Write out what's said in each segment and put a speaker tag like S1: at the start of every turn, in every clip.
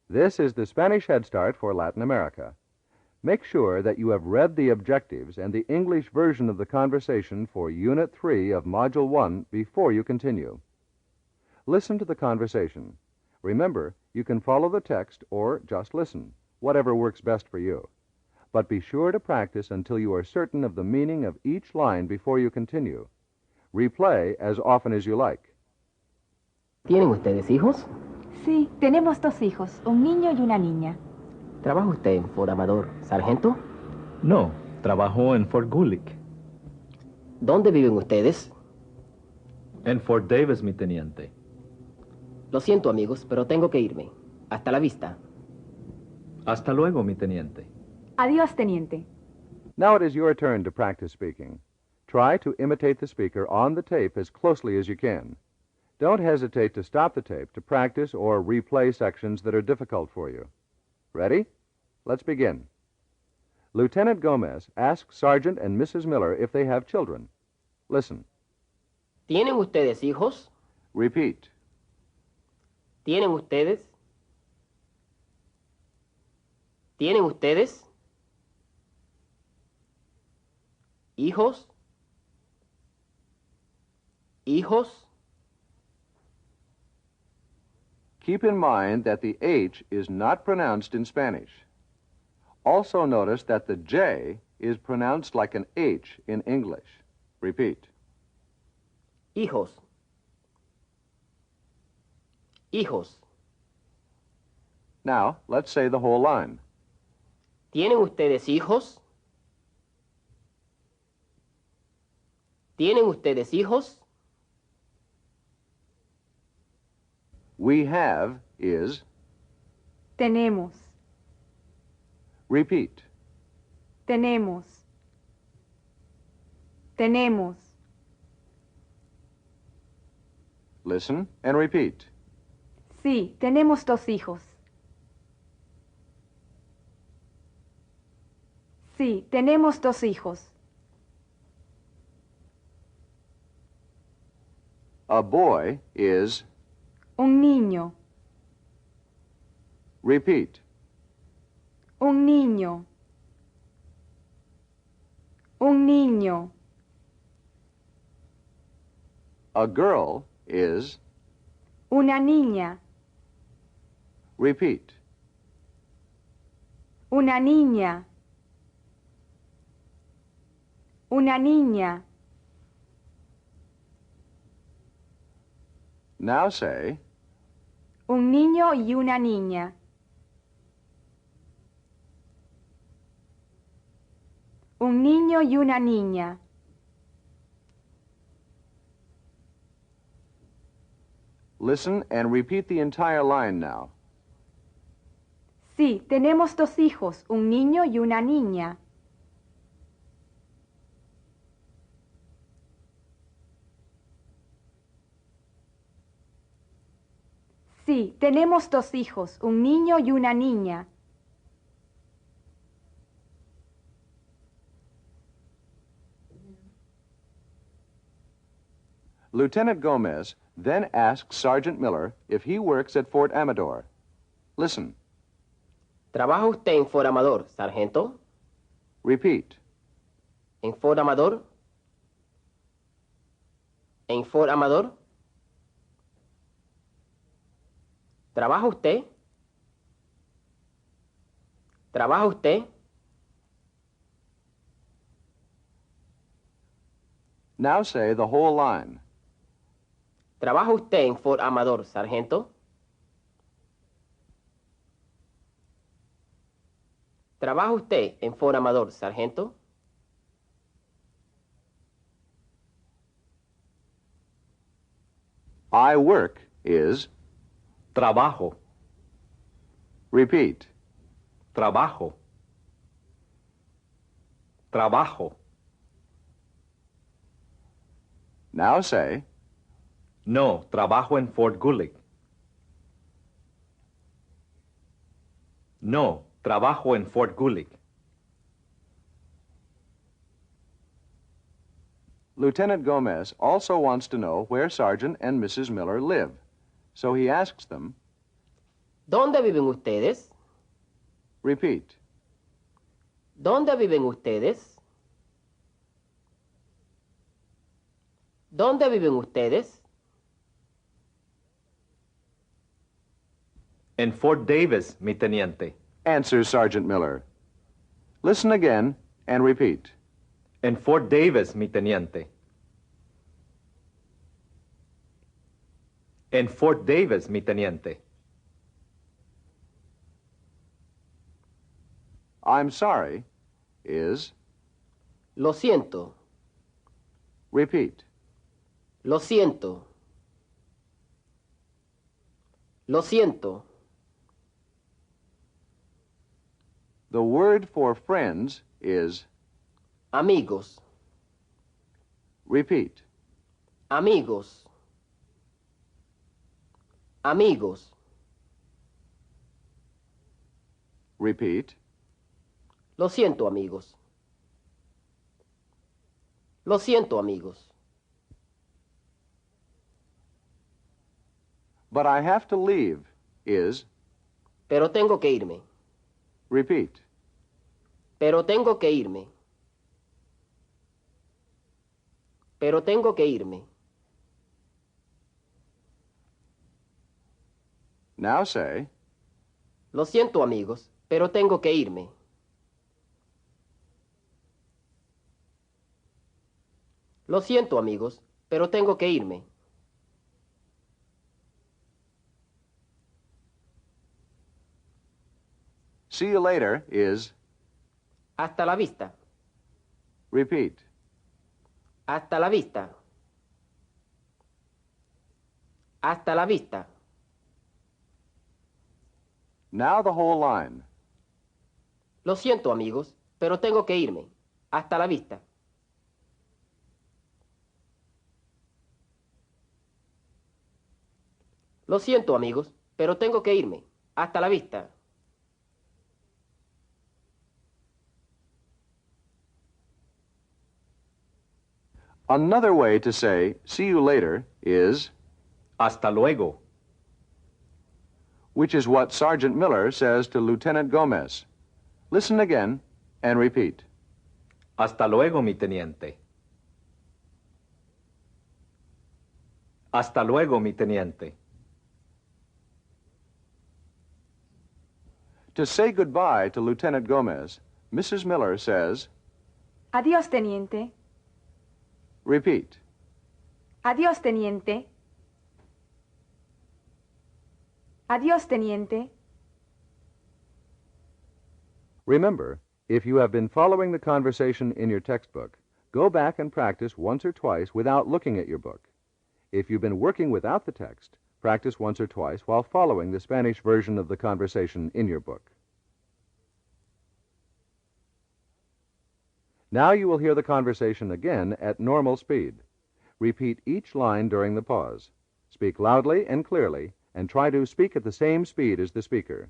S1: This is the Spanish Head Start for Latin America. Make sure that you have read the objectives and the English version of the conversation for Unit 3 of Module 1 before you continue. Listen to the conversation. Remember, you can follow the text or just listen, whatever works best for you. But be sure to practice until you are certain of the meaning of each line before you continue. Replay as often as you like.
S2: ¿Tienen ustedes hijos?
S3: Sí, tenemos 2 hijos, un niño y una niña.
S2: ¿Trabaja usted en Fort Amador, sargento?
S4: No, trabajo en Fort Gulick.
S2: ¿Dónde viven ustedes?
S4: En Fort Davis, mi teniente.
S2: Lo siento, amigos, pero tengo que irme. Hasta la vista.
S4: Hasta luego, mi teniente.
S3: Adiós, teniente.
S1: Now it is your turn to practice speaking. Try to imitate the speaker on the tape as closely as you can. Don't hesitate to stop the tape to practice or replay sections that are difficult for you. Ready? Let's begin. Lieutenant Gomez asks Sergeant and Mrs. Miller if they have children. Listen.
S2: ¿Tienen ustedes hijos?
S1: Repeat.
S2: ¿Tienen ustedes? ¿Tienen ustedes? ¿Hijos? ¿Hijos?
S1: Keep in mind that the H is not pronounced in Spanish. Also notice that the J is pronounced like an H in English. Repeat.
S2: Hijos. Hijos.
S1: Now, let's say the whole line.
S2: ¿Tienen ustedes hijos? ¿Tienen ustedes hijos?
S1: We have is.
S3: Tenemos,
S1: Repeat.
S3: tenemos, tenemos.
S1: Listen and repeat.
S3: Sí, tenemos 2 hijos. Sí, tenemos 2 hijos.
S1: A boy is.
S3: Un niño,
S1: Repeat.
S3: un niño, un niño.
S1: A girl is.
S3: Una niña,
S1: Repeat.
S3: una niña, una niña.
S1: Now say.
S3: Un niño y una niña. Un niño y una niña.
S1: Listen and repeat the entire line now.
S3: Sí, tenemos 2 hijos, un niño y una niña. Sí, tenemos 2 hijos, un niño y una niña.
S1: Lieutenant Gomez then asks Sergeant Miller if he works at Fort Amador. Listen.
S2: ¿Trabaja usted en Fort Amador, sargento?
S1: Repeat.
S2: ¿En Fort Amador? ¿En Fort Amador? ¿Trabaja usted? ¿Trabaja usted?
S1: Now say the whole line.
S2: ¿Trabaja usted en Fort Amador, sargento? ¿Trabaja usted en Fort Amador, sargento?
S1: I work is.
S4: Trabajo.
S1: Repeat.
S4: Trabajo. Trabajo.
S1: Now say.
S4: No, trabajo en Fort Gulick. No, trabajo en Fort Gulick.
S1: Lieutenant Gomez also wants to know where Sergeant and Mrs. Miller live. So he asks them,
S2: ¿Dónde viven ustedes?
S1: Repeat.
S2: ¿Dónde viven ustedes? ¿Dónde viven ustedes?
S4: En Fort Davis, mi teniente.
S1: Answers Sergeant Miller. Listen again and repeat.
S4: En Fort Davis, mi teniente. En Fort Davis, mi teniente.
S1: I'm sorry is.
S2: Lo siento.
S1: Repeat.
S2: Lo siento. Lo siento.
S1: The word for friends is.
S2: Amigos.
S1: Repeat.
S2: Amigos. Amigos.
S1: Repeat.
S2: Lo siento, amigos. Lo siento, amigos.
S1: But I have to leave is.
S2: Pero tengo que irme.
S1: Repeat.
S2: Pero tengo que irme. Pero tengo que irme.
S1: Now say.
S2: Lo siento, amigos, pero tengo que irme. Lo siento, amigos, pero tengo que irme.
S1: See you later is.
S2: Hasta la vista.
S1: Repeat.
S2: Hasta la vista. Hasta la vista.
S1: Now the whole line.
S2: Lo siento, amigos, pero tengo que irme. Hasta la vista. Lo siento, amigos, pero tengo que irme. Hasta la vista.
S1: Another way to say see you later is,
S4: Hasta luego.
S1: which is what Sergeant Miller says to Lieutenant Gomez. Listen again and repeat.
S4: Hasta luego, mi teniente. Hasta luego, mi teniente.
S1: To say goodbye to Lieutenant Gomez, Mrs. Miller says,
S3: Adiós, teniente.
S1: repeat.
S3: Adiós, teniente. Adiós, teniente.
S1: Remember, if you have been following the conversation in your textbook, go back and practice once or twice without looking at your book. If you've been working without the text, practice once or twice while following the Spanish version of the conversation in your book. Now you will hear the conversation again at normal speed. Repeat each line during the pause. Speak loudly and clearly, and try to speak at the same speed as the speaker.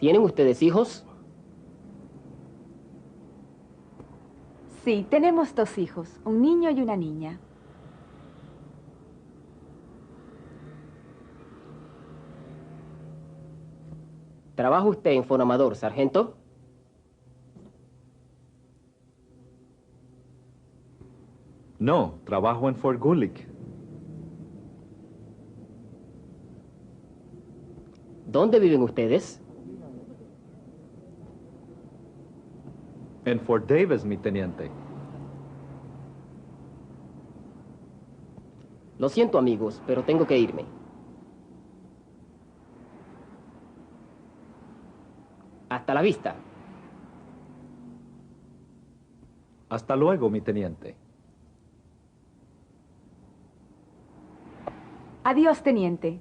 S2: ¿Tienen ustedes hijos?
S3: Sí, tenemos dos hijos, un niño y una niña.
S2: ¿Trabaja usted en fonamador, sargento?
S4: No, trabajo en Fort Gulick.
S2: ¿Dónde viven ustedes?
S4: En Fort Davis, mi teniente.
S2: Lo siento, amigos, pero tengo que irme. Hasta la vista.
S4: Hasta luego, mi teniente.
S3: Adiós, teniente.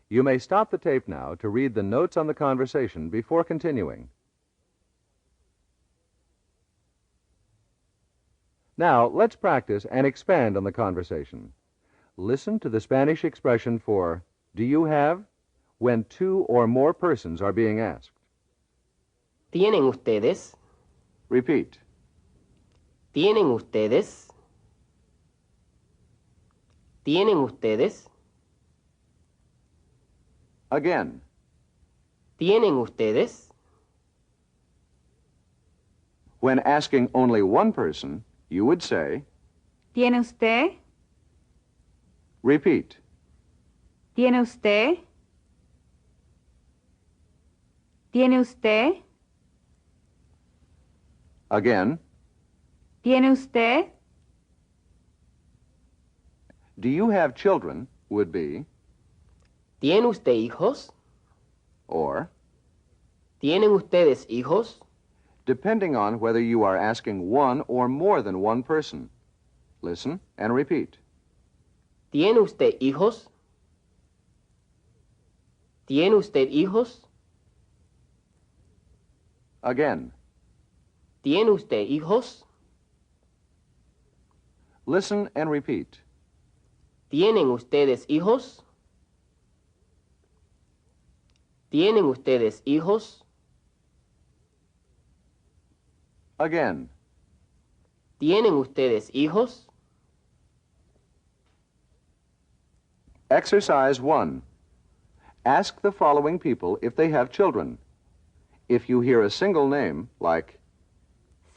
S1: You may stop the tape now to read the notes on the conversation before continuing. Now, let's practice and expand on the conversation. Listen to the Spanish expression for do you have when two or more persons are being asked.
S2: ¿Tienen ustedes?
S1: Repeat.
S2: ¿Tienen ustedes? ¿Tienen ustedes?
S1: Again.
S2: ¿Tienen ustedes?
S1: When asking only one person, you would say,
S3: ¿Tiene usted?
S1: repeat.
S3: ¿Tiene usted? ¿Tiene usted?
S1: Again.
S3: ¿Tiene usted?
S1: Do you have children would be,
S2: ¿Tiene usted hijos?
S1: or,
S2: ¿Tienen ustedes hijos?
S1: depending on whether you are asking one or more than one person. Listen and repeat.
S2: ¿Tiene usted hijos? ¿Tiene usted hijos?
S1: Again.
S2: ¿Tiene usted hijos?
S1: Listen and repeat.
S2: ¿Tienen ustedes hijos? ¿Tienen ustedes hijos?
S1: Again.
S2: ¿Tienen ustedes hijos?
S1: Exercise 1. Ask the following people if they have children. If you hear a single name, like,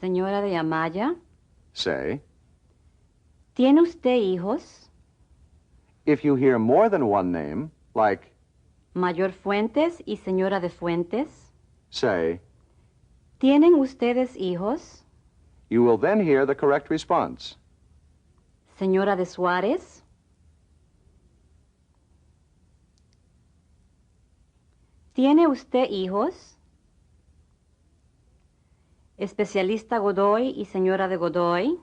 S5: Señora de Amaya,
S1: say.
S5: ¿tiene usted hijos?
S1: If you hear more than one name, like,
S5: Mayor Fuentes y Señora de Fuentes,
S1: say,
S5: ¿tienen ustedes hijos?
S1: you will then hear the correct response.
S5: Señora de Suárez, ¿tiene usted hijos? Especialista Godoy y Señora de Godoy,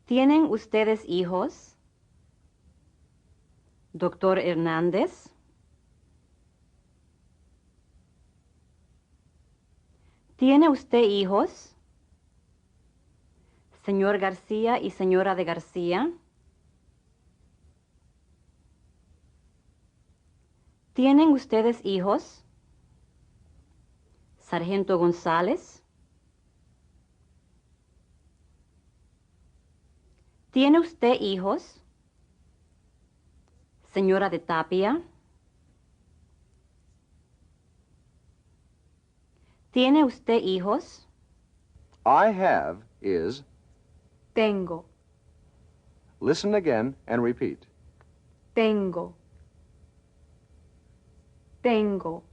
S5: ¿tienen ustedes hijos? Doctor Hernández, ¿tiene usted hijos? Señor García y Señora de García, ¿tienen ustedes hijos? Sargento González, ¿tiene usted hijos? Señora de Tapia, ¿tiene usted hijos?
S1: I have is,
S3: Tengo.
S1: listen again and repeat.
S3: Tengo. Tengo.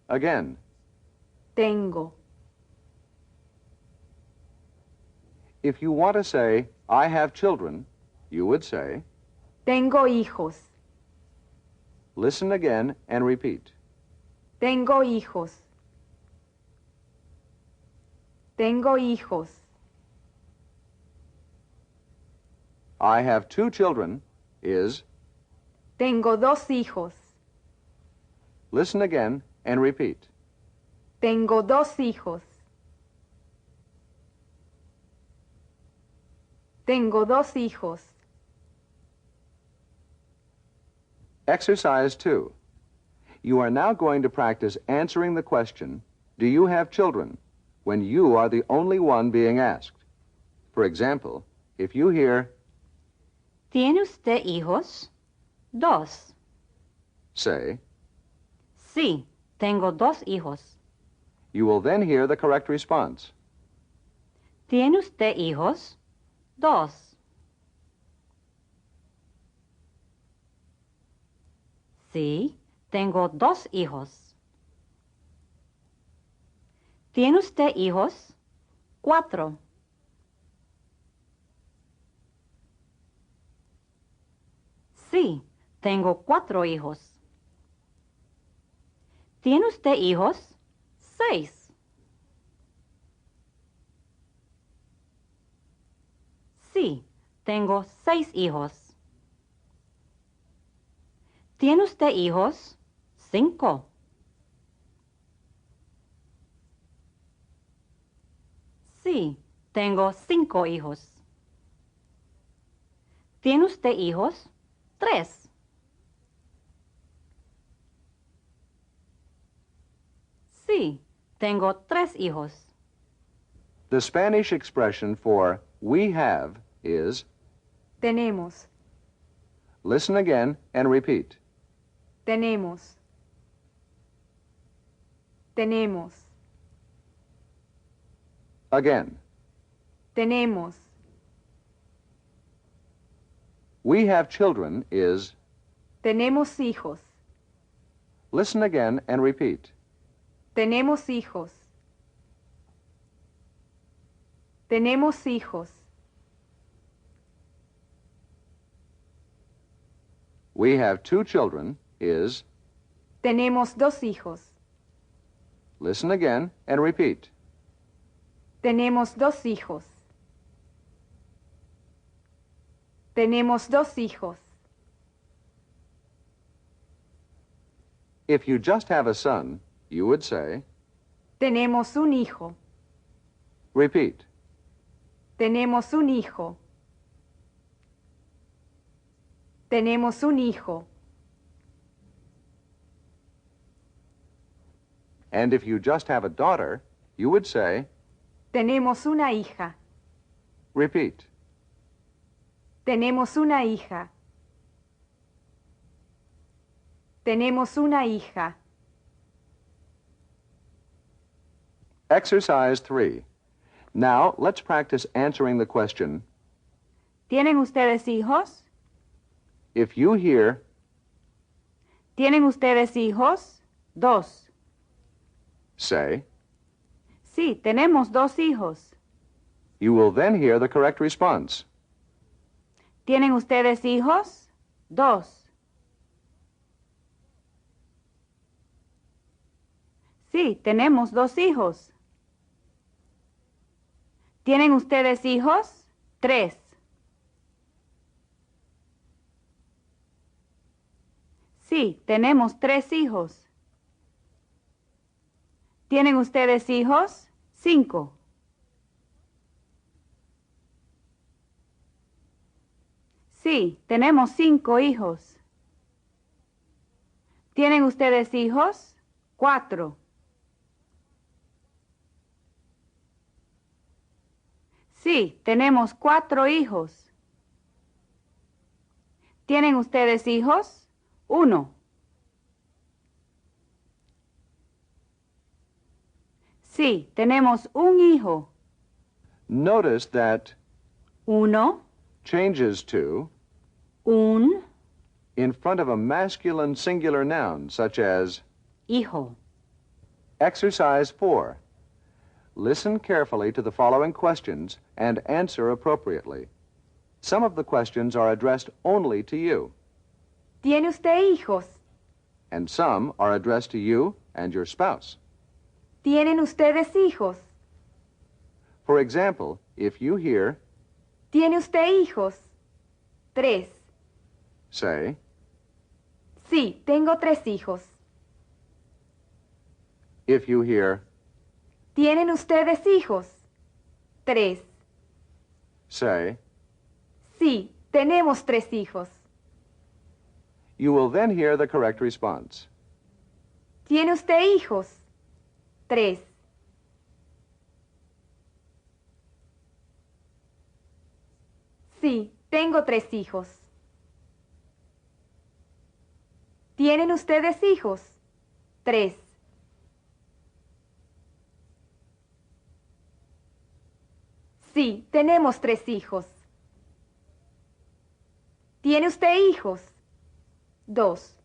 S1: Again.
S3: Tengo.
S1: If you want to say, I have children, you would say,
S3: Tengo hijos.
S1: listen again and repeat.
S3: Tengo hijos. Tengo hijos.
S1: I have 2 children is,
S3: Tengo 2 hijos.
S1: listen again and repeat.
S3: Tengo 2 hijos. Tengo 2 hijos.
S1: Exercise 2. You are now going to practice answering the question, do you have children, when you are the only one being asked. For example, if you hear,
S5: ¿Tiene usted hijos? 2.
S1: say,
S5: Sí, tengo 2 hijos.
S1: you will then hear the correct response.
S5: ¿Tiene usted hijos? 2. Sí, tengo 2 hijos. ¿Tiene usted hijos? 4. Sí, tengo 4 hijos. ¿Tiene usted hijos? 6. Sí, tengo 6 hijos. ¿Tiene usted hijos? 5. Sí, tengo 5 hijos. ¿Tiene usted hijos? 3. Sí, tengo 3 hijos.
S1: The Spanish expression for we have is.
S3: Tenemos.
S1: Listen again and repeat.
S3: Tenemos. Tenemos.
S1: Again.
S3: Tenemos.
S1: We have children is.
S3: Tenemos hijos.
S1: Listen again and repeat.
S3: Tenemos hijos. Tenemos hijos.
S1: We have two children is.
S3: Tenemos dos hijos.
S1: Listen again and repeat.
S3: Tenemos dos hijos. Tenemos dos hijos.
S1: If you just have a son, you would say.
S3: Tenemos un hijo.
S1: Repeat.
S3: Tenemos un hijo. Tenemos un hijo.
S1: And if you just have a daughter, you would say.
S3: Tenemos una hija.
S1: Repeat.
S3: Tenemos una hija. Tenemos una hija.
S1: Exercise 3. Now, let's practice answering the question.
S5: ¿Tienen ustedes hijos?
S1: If you hear,
S5: ¿Tienen ustedes hijos? Dos.
S1: say,
S5: Sí, tenemos dos hijos.
S1: you will then hear the correct response.
S5: ¿Tienen ustedes hijos? Dos. Sí, tenemos dos hijos. ¿Tienen ustedes hijos? Tres. Sí, tenemos tres hijos. ¿Tienen ustedes hijos? Cinco. Sí, tenemos cinco hijos. ¿Tienen ustedes hijos? Cuatro. Sí, tenemos cuatro hijos. ¿Tienen ustedes hijos? Uno. Sí, tenemos un hijo.
S1: Notice that
S5: Uno,
S1: changes to
S5: un
S1: in front of a masculine singular noun, such as.
S5: hijo.
S1: Exercise 4. Listen carefully to the following questions and answer appropriately. Some of the questions are addressed only to you,
S3: ¿Tiene usted hijos?
S1: and some are addressed to you and your spouse.
S3: ¿Tienen ustedes hijos?
S1: For example, if you hear,
S3: ¿Tiene usted hijos? Tres.
S1: say,
S3: Sí, tengo tres hijos.
S1: if you hear,
S3: ¿Tienen ustedes hijos? Tres.
S1: say,
S3: Sí, tenemos tres hijos.
S1: you will then hear the correct response.
S3: ¿Tiene usted hijos? Tres. Sí, tengo tres hijos. ¿Tienen ustedes hijos? Tres. Sí, tenemos tres hijos. ¿Tiene usted hijos? Dos.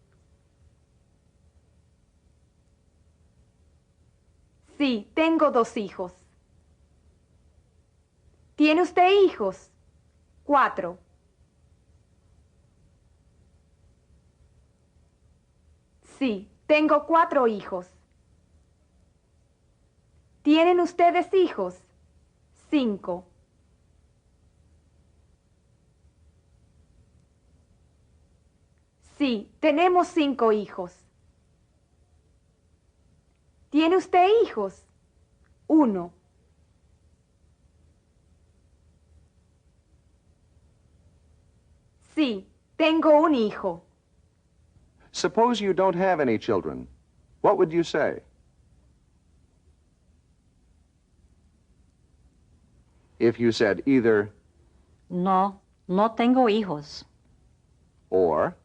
S3: Sí, tengo dos hijos. ¿Tiene usted hijos? Cuatro. Sí, tengo cuatro hijos. ¿Tienen ustedes hijos? Cinco. Sí, tenemos cinco hijos. ¿Tiene usted hijos? Uno. Sí, tengo un hijo.
S1: Suppose you don't have any children. What would you say? If you said either
S5: No, no tengo hijos.
S1: Or,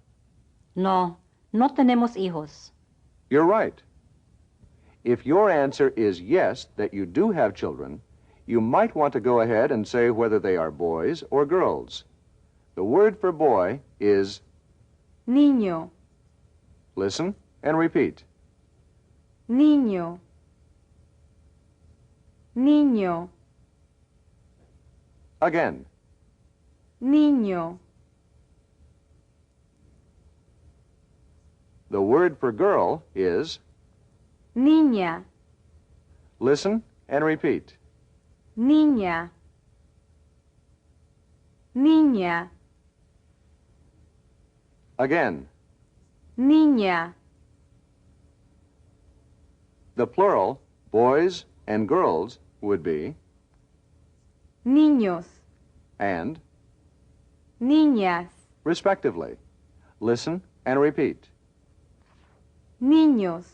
S5: No, no tenemos hijos.
S1: you're right. If your answer is yes, that you do have children, you might want to go ahead and say whether they are boys or girls. The word for boy is,
S3: Niño,
S1: listen and repeat.
S3: niño, niño,
S1: Again.
S3: niño.
S1: The word for girl is,
S3: Niña,
S1: listen and repeat.
S3: niña, niña,
S1: Again.
S3: niña.
S1: The plural, boys and girls, would be,
S3: Niños,
S1: and,
S3: niñas,
S1: respectively. Listen and repeat.
S3: niños,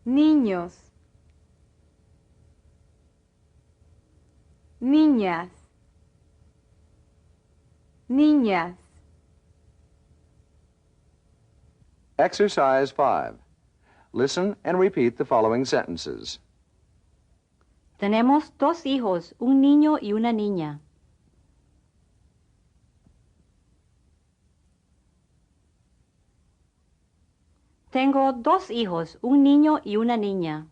S3: niños, niñas, niñas.
S1: Exercise 5. Listen and repeat the following sentences.
S5: Tenemos dos hijos, un niño y una niña. Tengo dos hijos, un niño y una niña.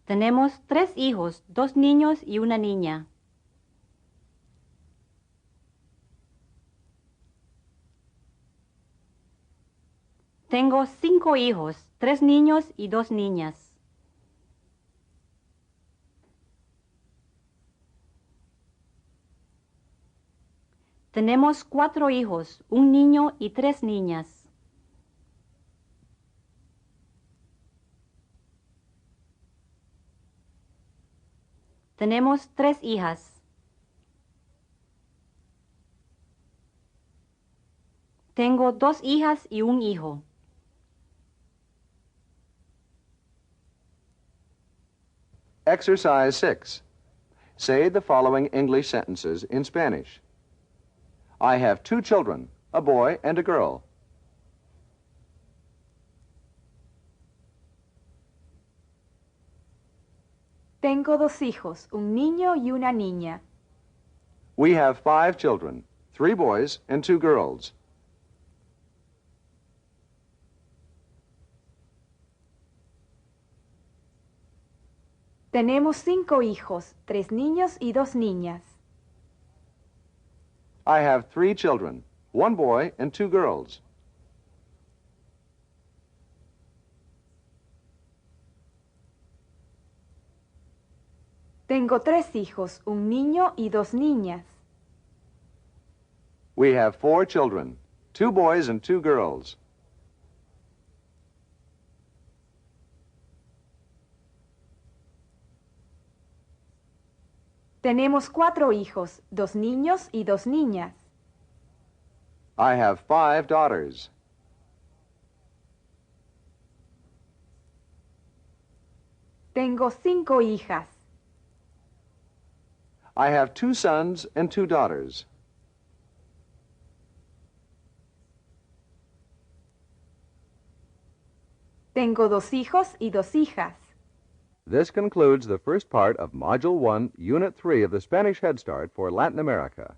S5: Tenemos tres hijos, dos niños y una niña. Tengo 5 hijos, 3 niños y 2 niñas. Tenemos 4 hijos, un niño y 3 niñas. Tenemos 3 hijas. Tengo 2 hijas y un hijo.
S1: Exercise 6. Say the following English sentences in Spanish. I have 2 children, a boy and a girl.
S3: Tengo dos hijos, un niño y una niña.
S1: We have 5 children, 3 boys and 2 girls.
S3: Tenemos 5 hijos, 3 niños y 2 niñas.
S1: I have 3 children, 1 boy and 2 girls.
S3: Tengo 3 hijos, un niño y 2 niñas.
S1: We have 4 children, 2 boys and 2 girls.
S3: Tenemos 4 hijos, 2 niños y 2 niñas.
S1: I have 5 daughters.
S3: Tengo 5 hijas.
S1: I have 2 sons and 2 daughters.
S3: Tengo 2 hijos y 2 hijas.
S1: This concludes the first part of Module 1, Unit 3 of the Spanish Head Start for Latin America.